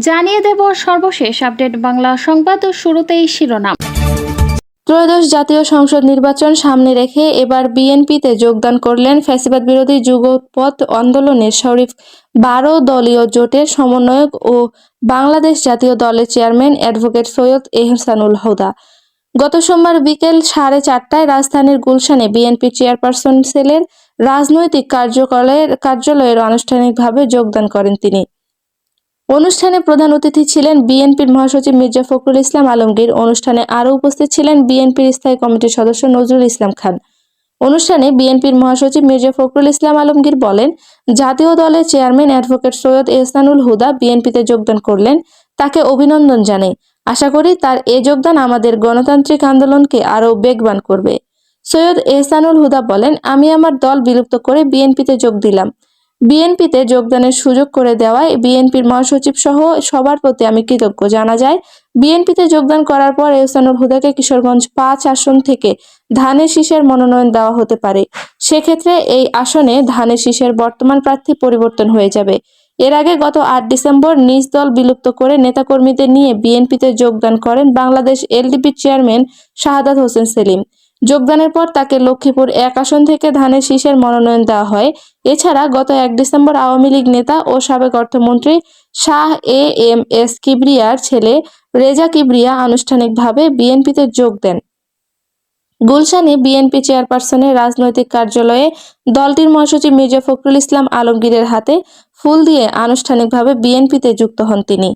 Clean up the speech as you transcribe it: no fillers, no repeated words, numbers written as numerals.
জানিয়ে দেব সর্বশেষ আপডেট বাংলা সংবাদ ও শুরুতেই শিরোনাম। ত্রয়োদশ জাতীয় সংসদ নির্বাচন সামনে রেখে এবার বিএনপিতে যোগদান করলেন ফ্যাসিবাদ বিরোধী যুগপৎ আন্দোলনের শরীফ ১২ দলীয় জোটের সমন্বয়ক ও বাংলাদেশ জাতীয় দলের চেয়ারম্যান অ্যাডভোকেট সৈয়দ এহসানুল হুদা। গত সোমবার বিকেল 4:30টায় রাজধানীর গুলশানে বিএনপি চেয়ারপারসন সেলের রাজনৈতিক কার্যালয়ের আনুষ্ঠানিকভাবে যোগদান করেন তিনি। অনুষ্ঠানে প্রধান অতিথি ছিলেন বিএনপির মহাসচিব মির্জা ফখরুল ইসলাম আলমগীর। অনুষ্ঠানে আরও উপস্থিত ছিলেন বিএনপির স্থায়ী কমিটির সদস্য নজরুল ইসলাম খান। অনুষ্ঠানে বিএনপির মহাসচিব মির্জা ফখরুল ইসলাম আলমগীর বলেন, জাতীয় দলের চেয়ারম্যান অ্যাডভোকেট সৈয়দ এহসানুল হুদা বিএনপিতে যোগদান করলেন, তাকে অভিনন্দন জানাই। আশা করি তার এ যোগদান আমাদের গণতান্ত্রিক আন্দোলনকে আরও বেগবান করবে। সৈয়দ এহসানুল হুদা বলেন, আমি আমার দল বিলুপ্ত করে বিএনপিতে যোগ দিলাম। বিএনপিতে যোগদানের সুযোগ করে দেওয়ায় বিএনপির মহাসচিব সহ সবার প্রতি আমি কৃতজ্ঞ। জানা যায়, বিএনপিতে যোগদান করার পর এহসানুল হুদাকে কিশোরগঞ্জ ৫ আসন থেকে ধানের শীষের মনোনয়ন দেওয়া হতে পারে। সেক্ষেত্রে এই আসনে ধানের শীষের বর্তমান প্রার্থী পরিবর্তন হয়ে যাবে। এর আগে গত ৮ ডিসেম্বর নিজ দল বিলুপ্ত করে নেতাকর্মীদের নিয়ে বিএনপিতে যোগদান করেন বাংলাদেশ এলডিপির চেয়ারম্যান শাহাদাত হোসেন সেলিম। যোগদানের পর তাকে লক্ষ্মীপুর ১ আসন থেকে ধানের শীষের মনোনয়ন দেওয়া হয়। এছাড়া গত ১ ডিসেম্বর আওয়ামী লীগ নেতা ও সাবেক অর্থমন্ত্রী শাহ এম এস কিবরিয়ার ছেলে রেজা কিবরিয়া আনুষ্ঠানিকভাবে বিএনপিতে যোগ দেন। গুলশানে বিএনপি চেয়ারপারসনের রাজনৈতিক কার্যালয়ে দলটির মহাসচিব মির্জা ফখরুল ইসলাম আলমগীরের হাতে ফুল দিয়ে আনুষ্ঠানিকভাবে বিএনপিতে যুক্ত হন তিনি।